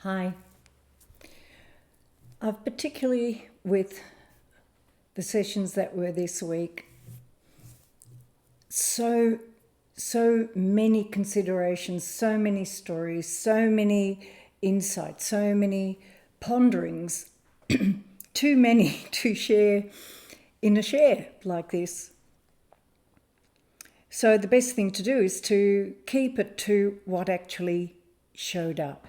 Hi. I've particularly with the sessions that were this week, so many considerations, so many stories, so many insights, so many ponderings, too many to share in a share like this. So the best thing to do is to keep it to what actually showed up.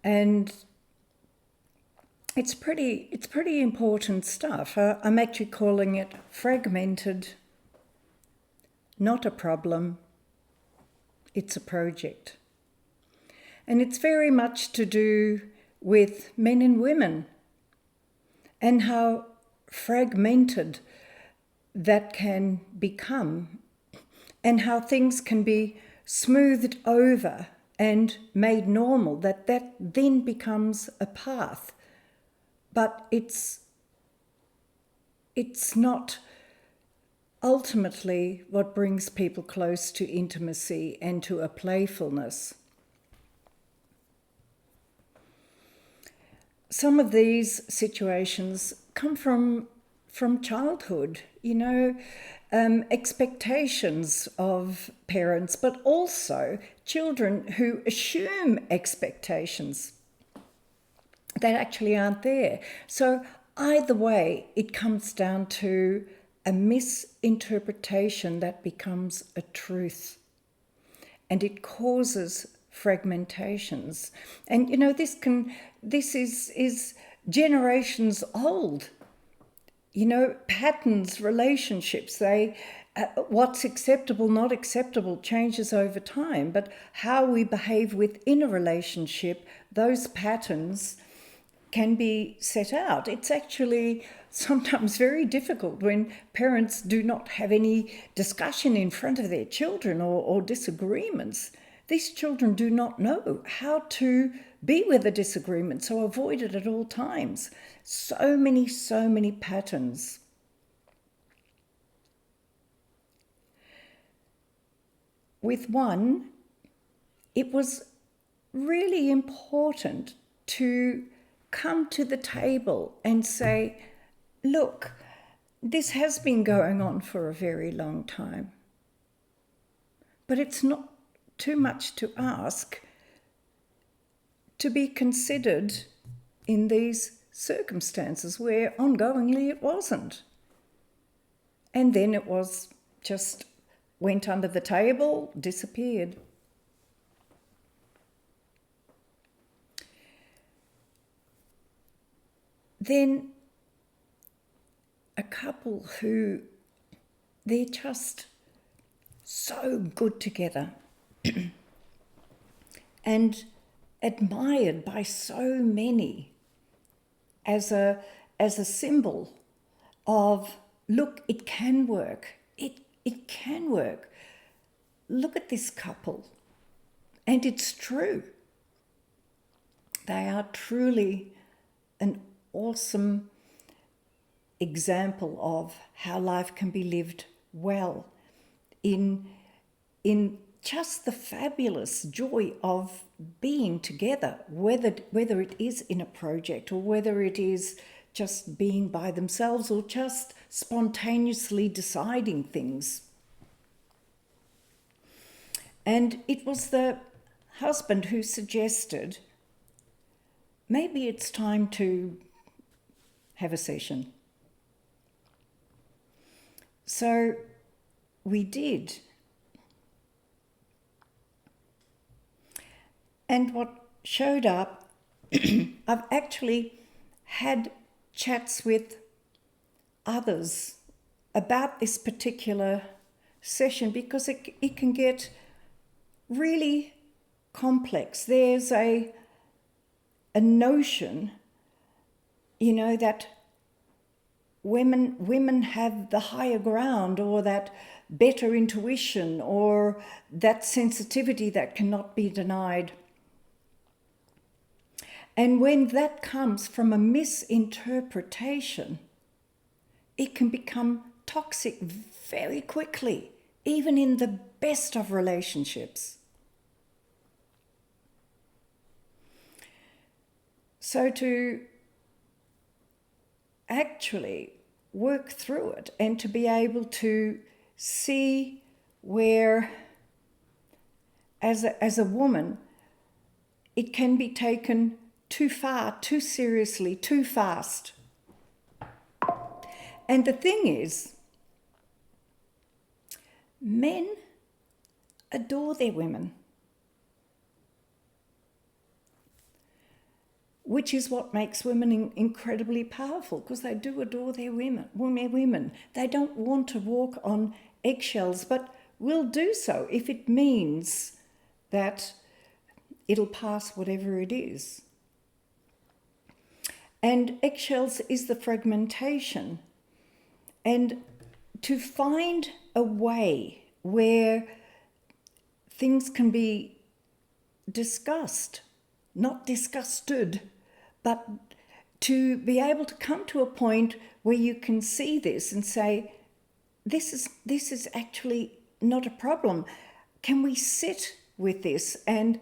And it's pretty important stuff. I'm actually calling it fragmented, not a problem, it's a project. And it's very much to do with men and women and how fragmented that can become and how things can be smoothed over and made normal, that then becomes a path. But it's not ultimately what brings people close to intimacy and to a playfulness. Some of these situations come from childhood, expectations of parents, but also children who assume expectations that actually aren't there. So either way, it comes down to a misinterpretation that becomes a truth. And it causes fragmentations. And this is generations old. Patterns, relationships, what's acceptable, not acceptable changes over time. But how we behave within a relationship, those patterns can be set out. It's actually sometimes very difficult when parents do not have any discussion in front of their children or disagreements. These children do not know how to be with a disagreement, so avoid it at all times. So many patterns. With one, it was really important to come to the table and say, look, this has been going on for a very long time. But it's not too much to ask to be considered in these circumstances where ongoingly it wasn't. And then it was just went under the table, disappeared. Then a couple who they're just so good together and admired by so many as a symbol of, look, it can work. It can work. Look at this couple. And it's true. They are truly an awesome example of how life can be lived well in just the fabulous joy of being together, whether it is in a project or whether it is just being by themselves or just spontaneously deciding things. And it was the husband who suggested, maybe it's time to have a session. So we did. And what showed up, I've actually had chats with others about this particular session because it can get really complex. There's a notion, that women have the higher ground or that better intuition or that sensitivity that cannot be denied. And when that comes from a misinterpretation, it can become toxic very quickly, even in the best of relationships. So to actually work through it and to be able to see where, as a woman, it can be taken too far, too seriously, too fast. And the thing is, men adore their women, which is what makes women incredibly powerful, because they do adore their women. They don't want to walk on eggshells, but will do so if it means that it'll pass whatever it is. And eggshells is the fragmentation. And to find a way where things can be discussed, not disgusted, but to be able to come to a point where you can see this and say, this is actually not a problem. Can we sit with this and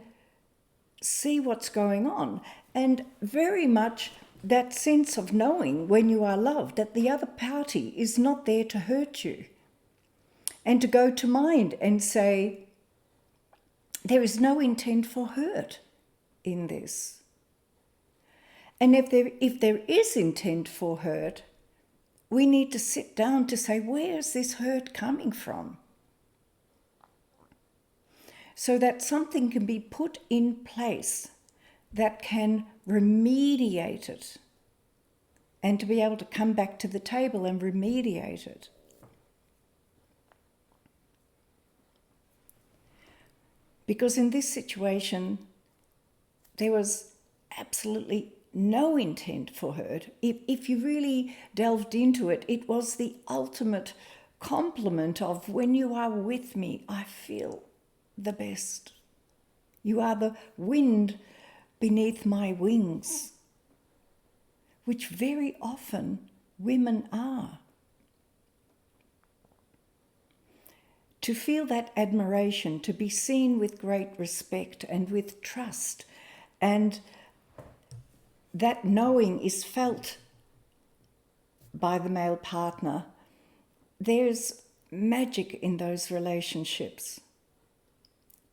see what's going on? And very much that sense of knowing when you are loved, that the other party is not there to hurt you. And to go to mind and say, there is no intent for hurt in this. And if there is intent for hurt, we need to sit down to say, where is this hurt coming from? So that something can be put in place that can remediate it, and to be able to come back to the table and remediate it. Because in this situation, there was absolutely no intent for hurt. If you really delved into it, it was the ultimate compliment of, when you are with me, I feel the best. You are the wind beneath my wings, which very often women are. To feel that admiration, to be seen with great respect and with trust, and that knowing is felt by the male partner, there's magic in those relationships.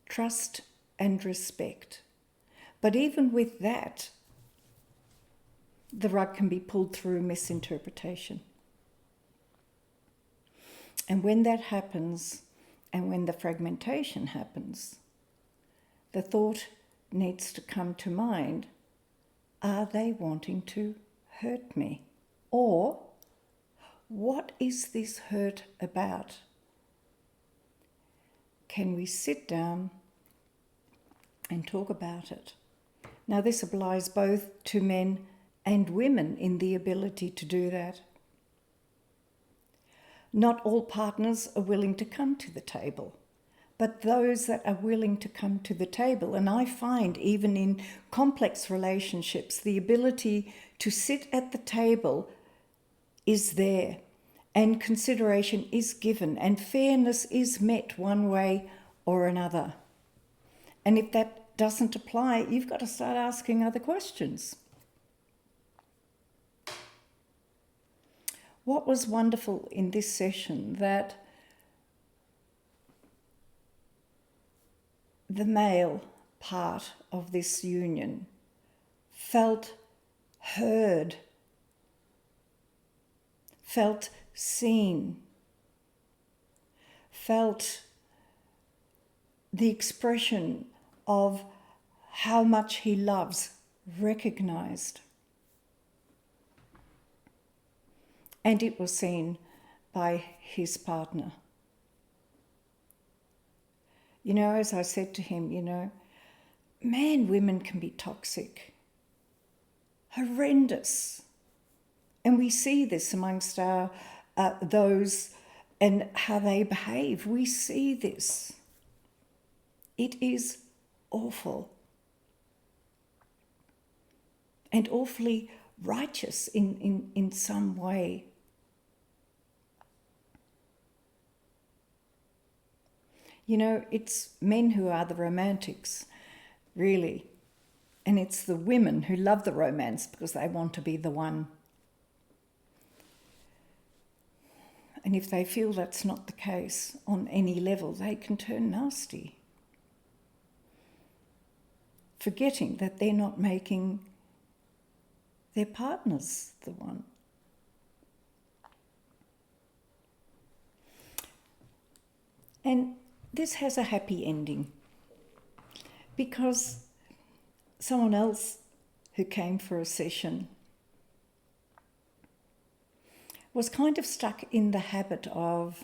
Trust and respect. But even with that, the rug can be pulled through misinterpretation. And when that happens, and when the fragmentation happens, the thought needs to come to mind, are they wanting to hurt me? Or, what is this hurt about? Can we sit down and talk about it? Now, this applies both to men and women in the ability to do that. Not all partners are willing to come to the table, but those that are willing to come to the table, and I find even in complex relationships, the ability to sit at the table is there, and consideration is given, and fairness is met one way or another. And if that doesn't apply, you've got to start asking other questions. What was wonderful in this session, that the male part of this union felt heard, felt seen, felt the expression of how much he loves recognized. And it was seen by his partner. You know, as I said to him, women can be toxic, horrendous. And we see this amongst our those and how they behave. We see this. It is awful. And awfully righteous in some way. It's men who are the romantics, really. And it's the women who love the romance because they want to be the one. And if they feel that's not the case on any level, they can turn nasty, forgetting that they're not making their partners the one. And this has a happy ending because someone else who came for a session was kind of stuck in the habit of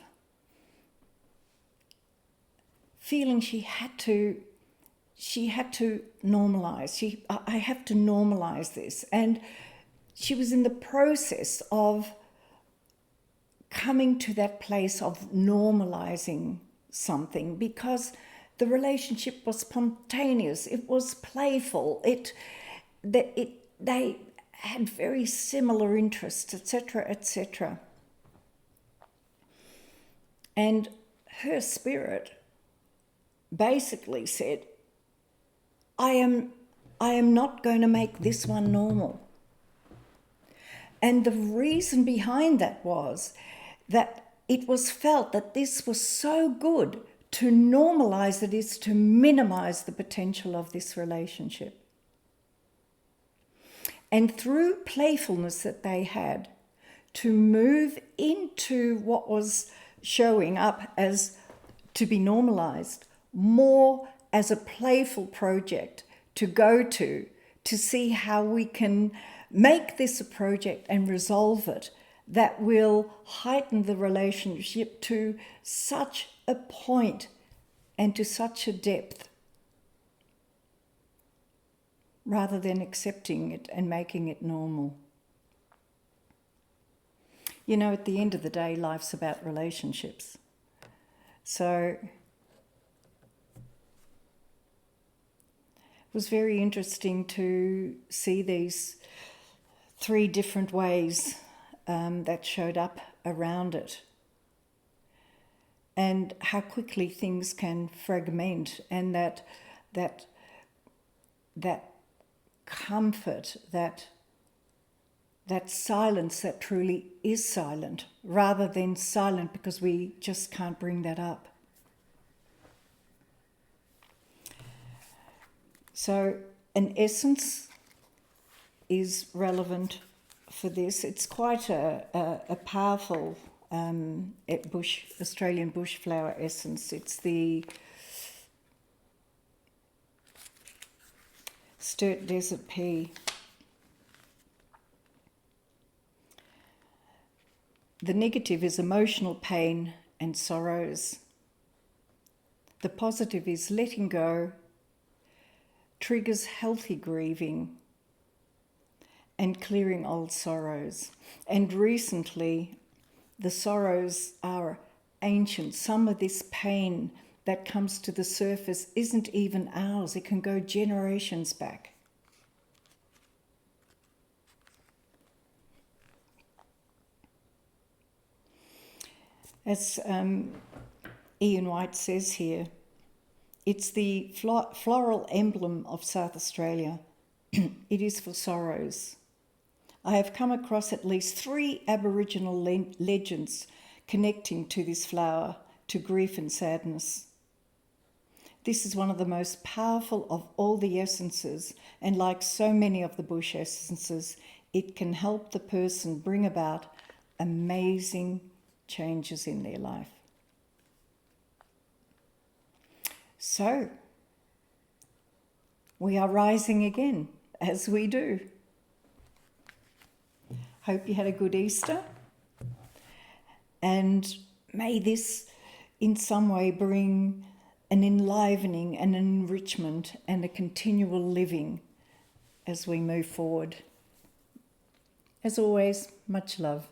feeling she had to normalize. I have to normalize this. And she was in the process of coming to that place of normalizing something because the relationship was spontaneous, it was playful, they had very similar interests, etc., etc. And her spirit basically said, I am not going to make this one normal. And the reason behind that was that it was felt that this was so good. To normalize it is to minimize the potential of this relationship. And through playfulness that they had, to move into what was showing up as to be normalized, more as a playful project to go to see how we can make this a project and resolve it that will heighten the relationship to such a point and to such a depth, rather than accepting it and making it normal. You know, at the end of the day, life's about relationships. So it was very interesting to see these 3 different ways that showed up around it, and how quickly things can fragment, and that comfort, that silence that truly is silent, rather than silent because we just can't bring that up. So an essence is relevant for this. It's quite a powerful Australian bush flower essence. It's the Sturt Desert Pea. The negative is emotional pain and sorrows. The positive is letting go, triggers healthy grieving and clearing old sorrows. And recently, the sorrows are ancient. Some of this pain that comes to the surface isn't even ours. It can go generations back. As Ian White says here, it's the floral emblem of South Australia. It is for sorrows. I have come across at least 3 Aboriginal legends connecting to this flower, to grief and sadness. This is one of the most powerful of all the essences, and like so many of the bush essences, it can help the person bring about amazing changes in their life. So, we are rising again, as we do. Hope you had a good Easter, and may this in some way bring an enlivening, an enrichment and a continual living as we move forward. As always, much love.